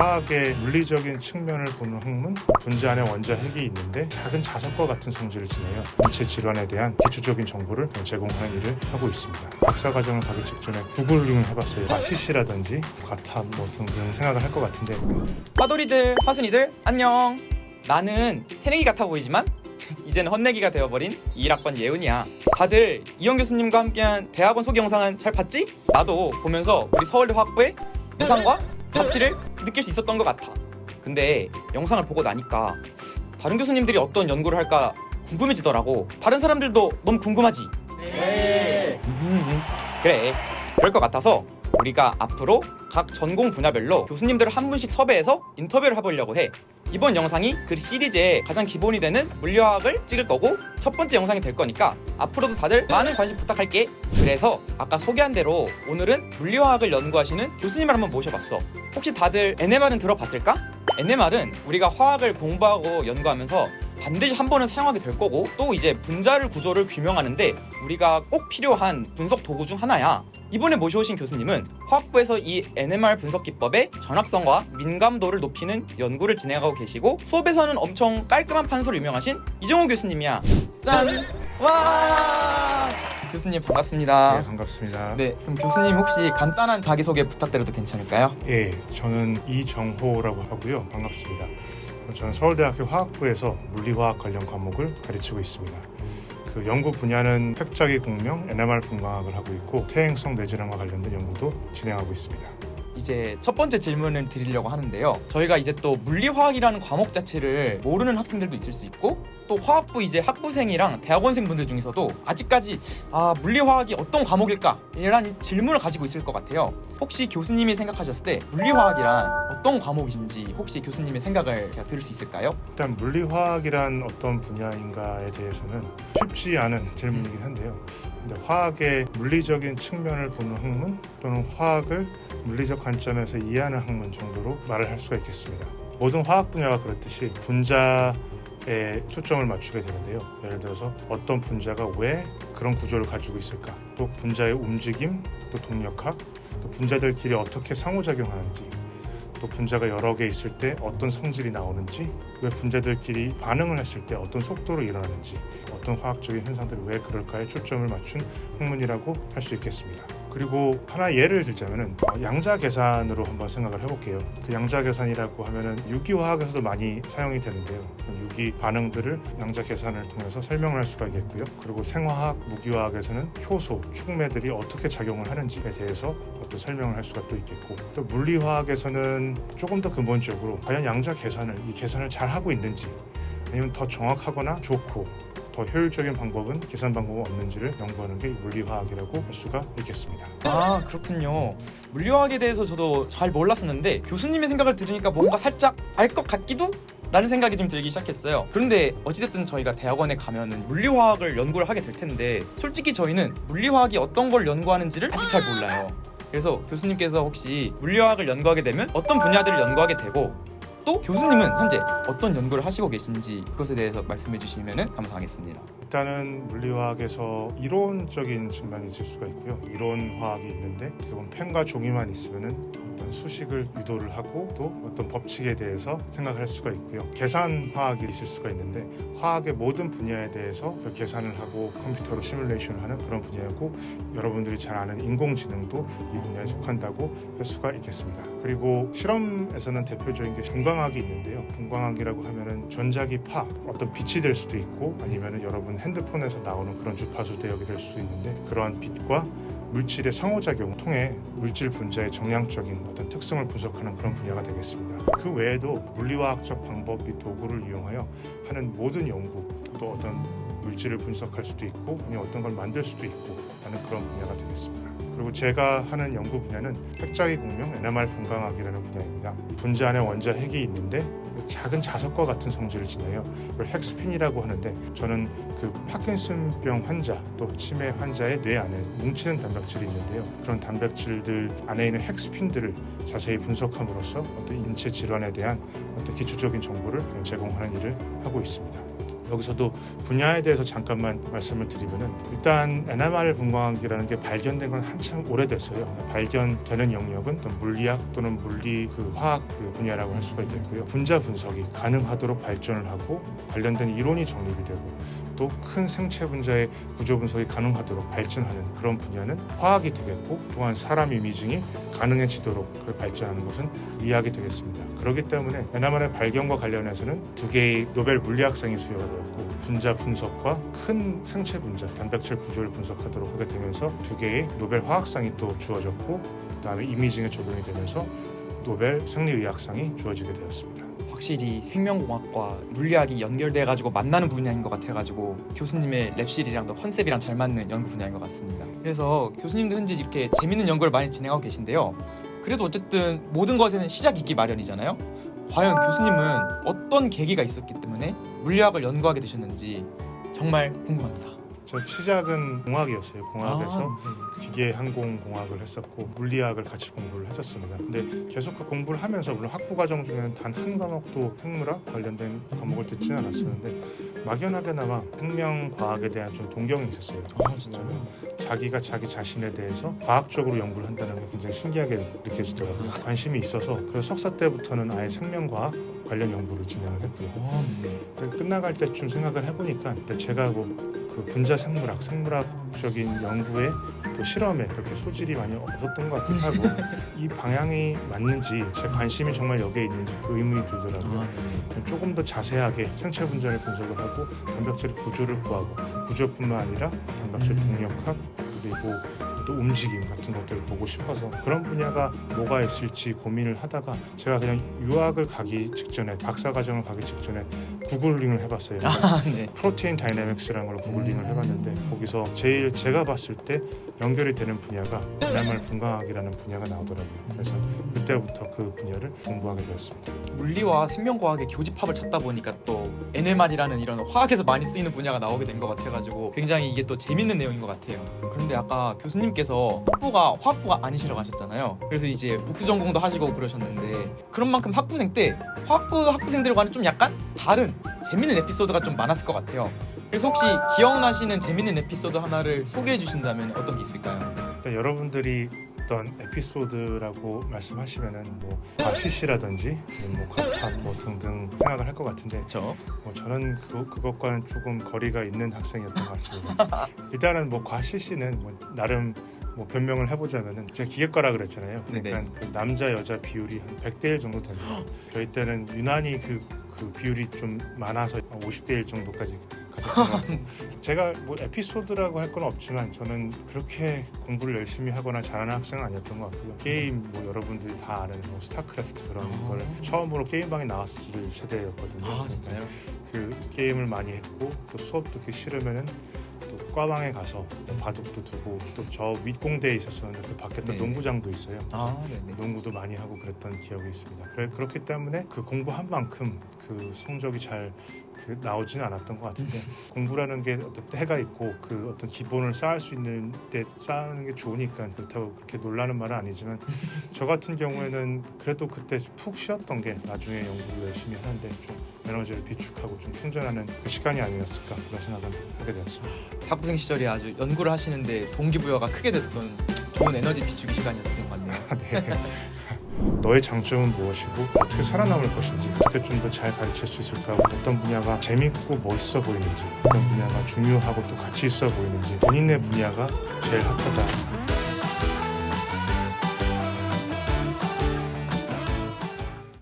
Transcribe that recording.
화학의 물리적인 측면을 보는 학문, 분자 안에 원자 핵이 있는데 작은 자석과 같은 성질을 지내어 인체 질환에 대한 기초적인 정보를 제공하는 일을 하고 있습니다. 박사과정을 가기 직전에 구글링을 해봤어요. CC라든지 과탑 등등 생각을 할 것 같은데, 화돌이들, 화순이들 안녕. 나는 새내기 같아 보이지만 이제는 헛내기가 되어버린 21학번 예은이야. 다들 이영 교수님과 함께한 대학원 소개 영상은 잘 봤지? 나도 보면서 우리 서울대 화학부의 우상과 가치를 느낄 수 있었던 것 같아. 근데 영상을 보고 나니까 다른 교수님들이 어떤 연구를 할까 궁금해지더라고. 다른 사람들도 너무 궁금하지? 네. 그래, 그럴 것 같아서 우리가 앞으로 각 전공 분야별로 교수님들을 한 분씩 섭외해서 인터뷰를 해보려고 해. 이번 영상이 그 시리즈의 가장 기본이 되는 물리화학을 찍을 거고 첫 번째 영상이 될 거니까 앞으로도 다들 많은 관심 부탁할게. 그래서 아까 소개한 대로 오늘은 물리화학을 연구하시는 교수님을 한번 모셔봤어. 혹시 다들 NMR은 들어봤을까? NMR은 우리가 화학을 공부하고 연구하면서 반드시 한 번은 사용하게 될 거고, 또 이제 분자를 구조를 규명하는데 우리가 꼭 필요한 분석 도구 중 하나야. 이번에 모셔오신 교수님은 화학부에서 이 NMR 분석 기법의 전학성과 민감도를 높이는 연구를 진행하고 계시고, 수업에서는 엄청 깔끔한 판서로 유명하신 이정호 교수님이야. 짠! 와! 교수님 반갑습니다. 네, 반갑습니다. 네, 그럼 교수님 혹시 간단한 자기소개 부탁드려도 괜찮을까요? 예, 저는 이정호라고 하고요. 반갑습니다. 저는 서울대학교 화학부에서 물리화학 관련 과목을 가르치고 있습니다. 그 연구 분야는 핵자기 공명, NMR 분광학을 하고 있고, 퇴행성 뇌질환과 관련된 연구도 진행하고 있습니다. 이제 첫 번째 질문을 드리려고 하는데요. 저희가 이제 또 물리화학이라는 과목 자체를 모르는 학생들도 있을 수 있고, 또 화학부 이제 학부생이랑 대학원생 분들 중에서도 아직까지 물리화학이 어떤 과목일까? 이런 질문을 가지고 있을 것 같아요. 혹시 교수님이 생각하셨을 때 물리화학이란 어떤 과목인지 혹시 교수님의 생각을 제가 들을 수 있을까요? 일단 물리화학이란 어떤 분야인가에 대해서는 쉽지 않은 질문이긴 한데요. 근데 화학의 물리적인 측면을 보는 학문, 또는 화학을 물리적 관점에서 이해하는 학문 정도로 말을 할 수가 있겠습니다. 모든 화학 분야가 그렇듯이 분자에 초점을 맞추게 되는데요. 예를 들어서 어떤 분자가 왜 그런 구조를 가지고 있을까, 또 분자의 움직임, 또 동력학, 또 분자들끼리 어떻게 상호작용하는지, 또 분자가 여러 개 있을 때 어떤 성질이 나오는지, 왜 분자들끼리 반응을 했을 때 어떤 속도로 일어나는지, 어떤 화학적인 현상들이 왜 그럴까에 초점을 맞춘 학문이라고 할 수 있겠습니다. 그리고 하나 예를 들자면은 양자 계산으로 한번 생각을 해볼게요. 그 양자 계산이라고 하면은 유기화학에서도 많이 사용이 되는데요. 유기 반응들을 양자 계산을 통해서 설명을 할 수가 있겠고요. 그리고 생화학, 무기화학에서는 효소, 촉매들이 어떻게 작용을 하는지에 대해서 또 설명을 할 수가 또 있겠고, 또 물리화학에서는 조금 더 근본적으로 과연 양자 계산을 이 계산을 잘 하고 있는지, 아니면 더 정확하거나 좋고 더 효율적인 방법은 계산 방법은 없는지를 연구하는 게 물리화학이라고 할 수가 있겠습니다. 아, 그렇군요. 물리화학에 대해서 저도 잘 몰랐었는데 교수님의 생각을 들으니까 뭔가 살짝 알 것 같기도? 라는 생각이 좀 들기 시작했어요. 그런데 어찌됐든 저희가 대학원에 가면은 물리화학을 연구를 하게 될 텐데, 솔직히 저희는 물리화학이 어떤 걸 연구하는지를 아직 잘 몰라요. 그래서 교수님께서 혹시 물리화학을 연구하게 되면 어떤 분야들을 연구하게 되고, 또 교수님은 현재 어떤 연구를 하시고 계신지 그것에 대해서 말씀해 주시면 감사하겠습니다. 일단은 물리화학에서 이론적인 측면이 있을 수가 있고요. 이론 화학이 있는데 결국은 펜과 종이만 있으면은 어떤 수식을 유도를 하고 또 어떤 법칙에 대해서 생각할 수가 있고요. 계산 화학이 있을 수가 있는데 화학의 모든 분야에 대해서 그 계산을 하고 컴퓨터로 시뮬레이션을 하는 그런 분야고, 여러분들이 잘 아는 인공지능도 이 분야에 속한다고 할 수가 있겠습니다. 그리고 실험에서는 대표적인 게 분광학이 있는데요. 분광학이라고 하면은 전자기 파, 어떤 빛이 될 수도 있고, 아니면은 여러분 핸드폰에서 나오는 그런 주파수 대역이 될 수 있는데, 그러한 빛과 물질의 상호작용을 통해 물질 분자의 정량적인 어떤 특성을 분석하는 그런 분야가 되겠습니다. 그 외에도 물리화학적 방법 및 도구를 이용하여 하는 모든 연구, 또 어떤 물질을 분석할 수도 있고, 아니면 어떤 걸 만들 수도 있고 하는 그런 분야가 되겠습니다. 그리고 제가 하는 연구 분야는 핵자기 공명, NMR 분광학이라는 분야입니다. 분자 안에 원자 핵이 있는데 작은 자석과 같은 성질을 지내요. 이걸 핵스핀이라고 하는데, 저는 그 파킨슨병 환자, 또 치매 환자의 뇌 안에 뭉치는 단백질이 있는데요. 그런 단백질들 안에 있는 핵스핀들을 자세히 분석함으로써 어떤 인체 질환에 대한 어떤 기초적인 정보를 제공하는 일을 하고 있습니다. 여기서도 분야에 대해서 잠깐만 말씀을 드리면은 일단 NMR 분광학이라는 게 발견된 건 한참 오래됐어요. 발견되는 영역은 또 물리학 또는 물리 화학 분야라고 할 수가 있겠고요. 분자 분석이 가능하도록 발전을 하고 관련된 이론이 정립이 되고 또 큰 생체 분자의 구조 분석이 가능하도록 발전하는 그런 분야는 화학이 되겠고 또한 사람 이미징이 가능해지도록 발전하는 것은 의학이 되겠습니다. 그렇기 때문에 NMR의 발견과 관련해서는 2개의 노벨 물리학상이 수여가 되었고 분자 분석과 큰 생체 분자 단백질 구조를 분석하도록 하게 되면서 2개의 노벨 화학상이 또 주어졌고 그다음에 이미징에 적용이 되면서 노벨 생리의학상이 주어지게 되었습니다. 확실히 생명공학과 물리학이 연결돼가지고 만나는 분야인 것 같아가지고 교수님의 랩실이랑도 컨셉이랑 잘 맞는 연구 분야인 것 같습니다. 그래서 교수님도 현재 이렇게 재밌는 연구를 많이 진행하고 계신데요. 그래도 어쨌든 모든 것에는 시작이 있기 마련이잖아요. 과연 교수님은 어떤 계기가 있었기 때문에 물리학을 연구하게 되셨는지 정말 궁금합니다. 저 시작은 공학이었어요. 공학에서 기계 항공 공학을 했었고 물리학을 같이 공부를 했었습니다. 근데 계속 그 공부를 하면서 물론 학부 과정 중에는 단 한 과목도 생물학 관련된 과목을 듣지는 않았었는데 막연하게나마 생명과학에 대한 좀 동경이 있었어요. 진짜요? 자기가 자기 자신에 대해서 과학적으로 연구를 한다는 게 굉장히 신기하게 느껴지더라고요. 관심이 있어서 그 석사 때부터는 아예 생명과학 관련 연구를 진행을 했고요. 끝나갈 때쯤 생각을 해보니까 제가 그 분자 생물학적인 연구에 또 실험에 그렇게 소질이 많이 없었던 것 같기도 하고 이 방향이 맞는지 제 관심이 정말 여기에 있는지 그 의문이 들더라고요. 조금 더 자세하게 생체 분자를 분석을 하고 단백질의 구조를 구하고 구조뿐만 아니라 단백질 동력학 그리고 또 움직임 같은 것들을 보고 싶어서 그런 분야가 뭐가 있을지 고민을 하다가 제가 그냥 유학을 가기 직전에 박사과정을 가기 직전에 구글링을 해봤어요. 네. 프로테인 다이내믹스라는 걸 구글링을 해봤는데 거기서 제일 제가 봤을 때 연결이 되는 분야가 NMR 분광학이라는 분야가 나오더라고요. 그래서 그때부터 그 분야를 공부하게 되었습니다. 물리와 생명과학의 교집합을 찾다 보니까 또 NMR이라는 이런 화학에서 많이 쓰이는 분야가 나오게 된 것 같아가지고 굉장히 이게 또 재밌는 내용인 것 같아요. 그런데 아까 교수님께서 학부가 화학부가 아니시라고 하셨잖아요. 그래서 이제 복수 전공도 하시고 그러셨는데 그런 만큼 학부생 때 화학부 학부생들과는 좀 약간 다른 재밌는 에피소드가 좀 많았을 것 같아요. 그래서 혹시 기억나시는 재밌는 에피소드 하나를 소개해 주신다면 어떤 게 있을까요? 일단 여러분들이 어떤 에피소드라고 말씀하시면은 뭐 과시시라든지 뭐 과탑 뭐 등등 생각을 할 것 같은데 그렇죠. 저는 그것과는 조금 거리가 있는 학생이었던 것 같습니다. 일단은 뭐 과시시는 뭐 나름 뭐 변명을 해보자면은 제가 기계과라 그랬잖아요. 그러니까 그 남자 여자 비율이 한 100대 1 정도 됩니다. 저희 때는 유난히 그 비율이 좀 많아서 50대 1 정도까지 갔었던 것 같아요. 제가 뭐 에피소드라고 할 건 없지만 저는 그렇게 공부를 열심히 하거나 잘하는 학생은 아니었던 것 같고요. 게임 뭐 여러분들이 다 아는 뭐 스타크래프트 그런 걸 처음으로 게임방에 나왔을 세대였거든요. 진짜요? 그 게임을 많이 했고 또 수업 듣기 싫으면은 또 과방에 가서 바둑도 두고 또 저 윗공대에 있었었는데 그 밖에 또 네. 농구장도 있어요. 네네. 농구도 많이 하고 그랬던 기억이 있습니다. 그렇기 때문에 그 공부한 만큼 그 성적이 잘 나오지는 않았던 것 같은데 공부라는 게 어떤 때가 있고 그 어떤 기본을 쌓을 수 있는 때 쌓는 게 좋으니까 그렇다고 그렇게 놀라는 말은 아니지만 저 같은 경우에는 그래도 그때 푹 쉬었던 게 나중에 연구를 열심히 하는데 좀 에너지를 비축하고 좀 충전하는 그 시간이 아니었을까 그런 생각을 하게 되었습니다. 학부생 시절에 아주 연구를 하시는데 동기부여가 크게 됐던 좋은 에너지 비축이 시간이었던 것 같네요. 네. 너의 장점은 무엇이고 어떻게 살아남을 것인지 어떻게 좀 더 잘 가르칠 수 있을까 어떤 분야가 재밌고 멋있어 보이는지 어떤 분야가 중요하고 또 가치 있어 보이는지 본인의 분야가 제일 핫하다